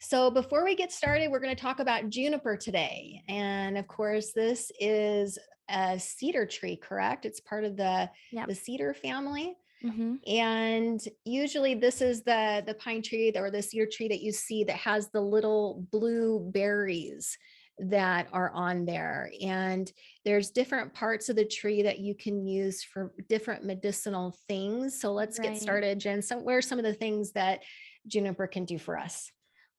So before we get started, we're going to talk about juniper today. And of course, this is a cedar tree, correct? It's part of Yep. the cedar family. Mhm. And usually this is the pine tree or the cedar tree that you see that has the little blue berries that are on there. And there's different parts of the tree that you can use for different medicinal things. So let's get Right. started, Jen. So what are some of the things that juniper can do for us?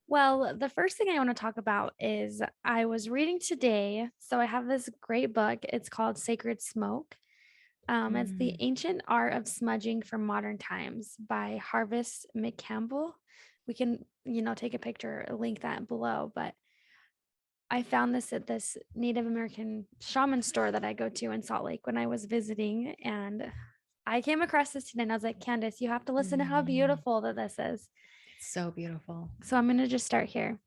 Well, the first thing I want to talk about is I was reading today. So I have this great book. It's called Sacred Smoke. It's the Mm. ancient art of smudging for modern times by Harvest McCampbell. We can, take a picture, link that below. But I found this at this Native American shaman store that I go to in Salt Lake when I was visiting. And I came across this today and I was like, Candace, you have to listen to how Mm. beautiful that this is. It's so beautiful. So I'm going to just start here.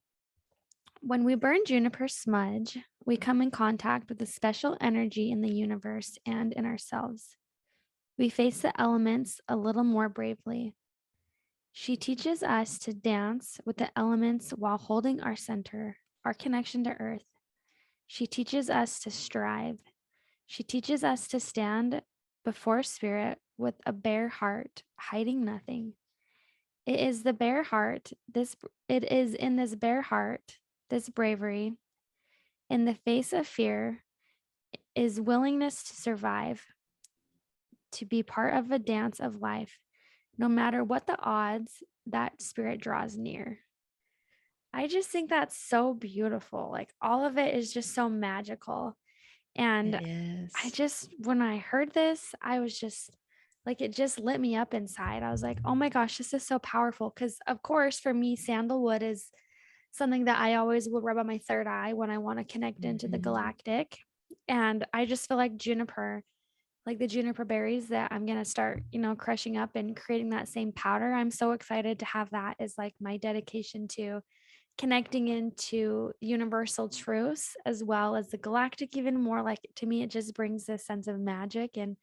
When we burn juniper smudge, we come in contact with a special energy in the universe and in ourselves. We face the elements a little more bravely. She teaches us to dance with the elements while holding our center, our connection to earth. She teaches us to strive. She teaches us to stand before spirit with a bare heart, hiding nothing. It is the bare heart, it is in this bare heart, this bravery, in the face of fear, is willingness to survive, to be part of a dance of life, no matter what the odds, that spirit draws near. I just think that's so beautiful. Like all of it is just so magical. It And I is. just, when I heard this, I was just like, it just lit me up inside. I was like, oh my gosh, this is so powerful. Cause of course, for me, sandalwood is something that I always will rub on my third eye when I want to connect into the Mhm. galactic. And I just feel like juniper, like the juniper berries that I'm going to start, crushing up and creating that same powder. I'm so excited to have that as like my dedication to connecting into universal truths as well as the galactic even more. Like to me it just brings this sense of magic and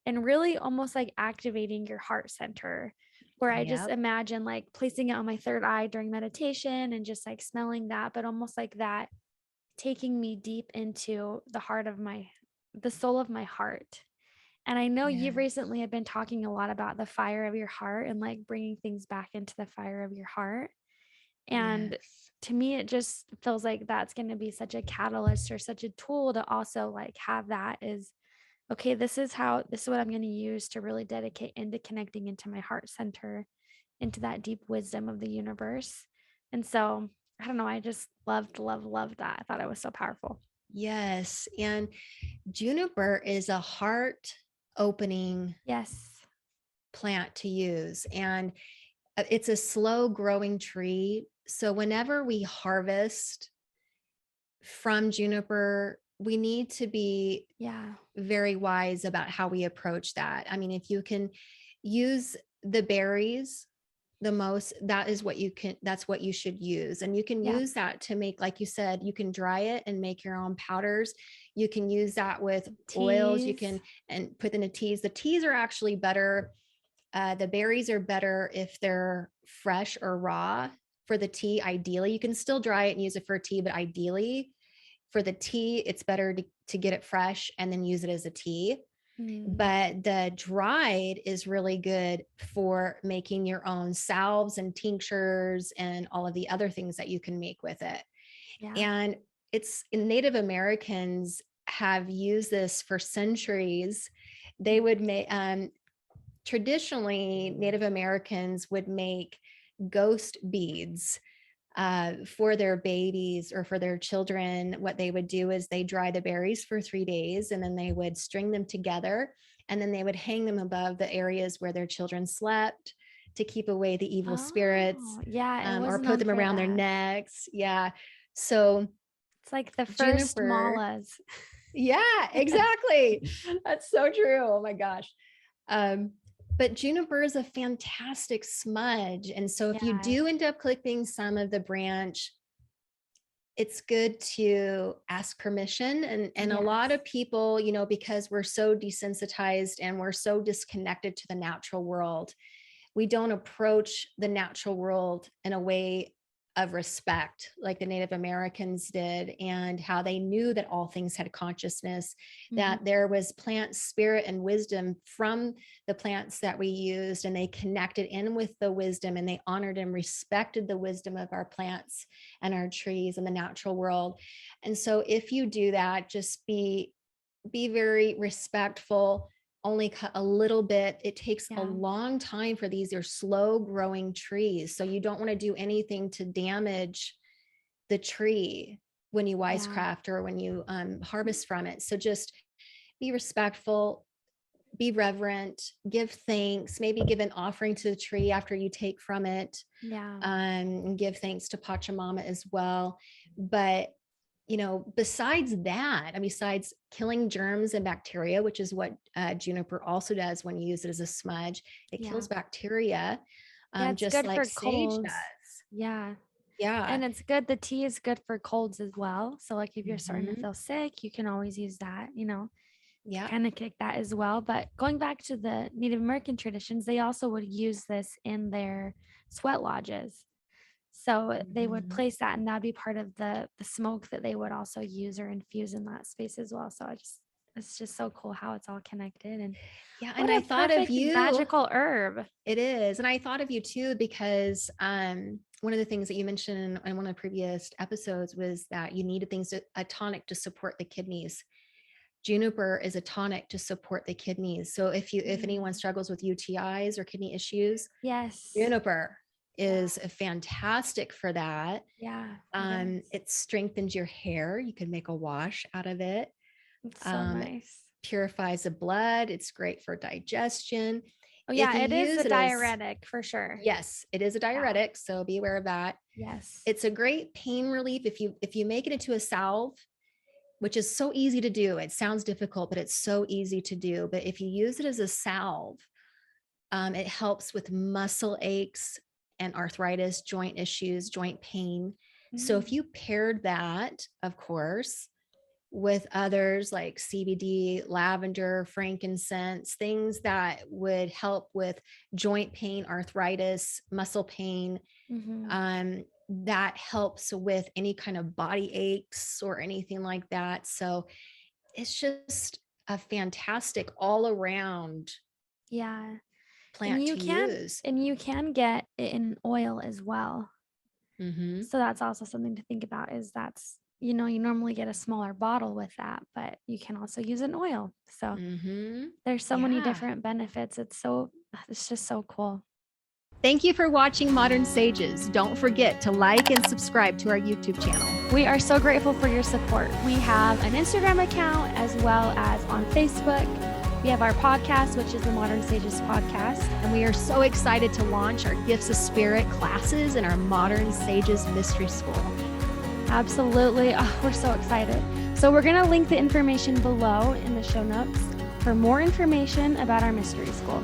really almost like activating your heart center, where I just Yep. imagine like placing it on my third eye during meditation and just like smelling that, but almost like that taking me deep into the soul of my heart. And I know you Yes. recently have been talking a lot about the fire of your heart and like bringing things back into the fire of your heart. And Yes. to me, it just feels like that's going to be such a catalyst or such a tool to also like have that is okay, this is what I'm going to use to really dedicate into connecting into my heart center, into that deep wisdom of the universe. And so I don't know, I just loved that. I thought it was so powerful. Yes. And juniper is a heart opening Yes. plant to use. And it's a slow growing tree. So whenever we harvest from juniper, we need to be Yeah. very wise about how we approach that. I mean, if you can use the berries the most, that's what you should use. And you can Yeah. use that to make, like you said, you can dry it and make your own powders. You can use that with oils. You Teas. can, and put in the teas. The teas are actually better. The berries are better if they're fresh or raw for the tea. Ideally, you can still dry it and use it for tea, but ideally for the tea, it's better to get it fresh and then use it as a tea. Mm, But the dried is really good for making your own salves and tinctures and all of the other things that you can make with it. yeah. And it's Native Americans have used this for centuries. They would make traditionally Native Americans would make ghost beads for their babies or for their children. What they would do is they dry the berries for 3 days and then they would string them together and then they would hang them above the areas where their children slept to keep away the evil spirits, Oh, yeah. It or was put known them for around their that. necks. Yeah. So It's like the first juniper, malas. yeah, exactly. That's so true. Oh my gosh. Um, but juniper is a fantastic smudge. And so if you Yeah. do end up clipping some of the branch, it's good to ask permission. And a lot Yes. of people, because we're so desensitized and we're so disconnected to the natural world, we don't approach the natural world in a way of respect, like the Native Americans did, and how they knew that all things had consciousness, that there was plant spirit and wisdom from the plants that we used, and they connected in with the wisdom, and they honored and respected the wisdom of our plants and our trees and the natural world. And so if you do that, just be very respectful, only cut a little bit. It takes a long time for these are slow growing trees. So you don't want to do anything to damage the tree when you wisecraft or when you harvest from it. So just be respectful, be reverent, give thanks, maybe give an offering to the tree after you take from it. And give thanks to Pachamama as well. But besides that, and besides killing germs and bacteria, which is what juniper also does when you use it as a smudge, it kills bacteria, it's just good like for sage colds. does. Yeah. Yeah. And it's good. The tea is good for colds as well. So like if you're starting to feel sick, you can always use that, kind of kick that as well. But going back to the Native American traditions, they also would use this in their sweat lodges. So they would place that, and that'd be part of the smoke that they would also use or infuse in that space as well. So it's just so cool how it's all connected. And and I thought of you, magical herb. It is. And I thought of you too, because one of the things that you mentioned in one of the previous episodes was that you needed a tonic to support the kidneys. Juniper is a tonic to support the kidneys. So if anyone struggles with UTIs or kidney issues, Juniper is fantastic for that. It strengthens your hair. You can make a wash out of it. It's so nice. Purifies the blood. It's great for digestion. Oh yeah, it is a diuretic for sure. Yes, it is a diuretic. So be aware of that. Yes. It's a great pain relief if you make it into a salve, which is so easy to do. It sounds difficult, but it's so easy to do. But if you use it as a salve, it helps with muscle aches and arthritis, joint issues, joint pain. So if you paired that, of course, with others like CBD, lavender, frankincense, things that would help with joint pain, arthritis, muscle pain, that helps with any kind of body aches or anything like that. So it's just a fantastic all around plant to use. And you can get it in oil as well. So that's also something to think about, is that's, you normally get a smaller bottle with that, but you can also use an oil. So there's so many different benefits. It's just so cool. Thank you for watching Modern Sages. Don't forget to like and subscribe to our YouTube channel. We are so grateful for your support. We have an Instagram account as well as on Facebook. We have our podcast, which is the Modern Sages podcast. And we are so excited to launch our Gifts of Spirit classes in our Modern Sages Mystery School. Absolutely. Oh, we're so excited. So we're going to link the information below in the show notes for more information about our mystery school.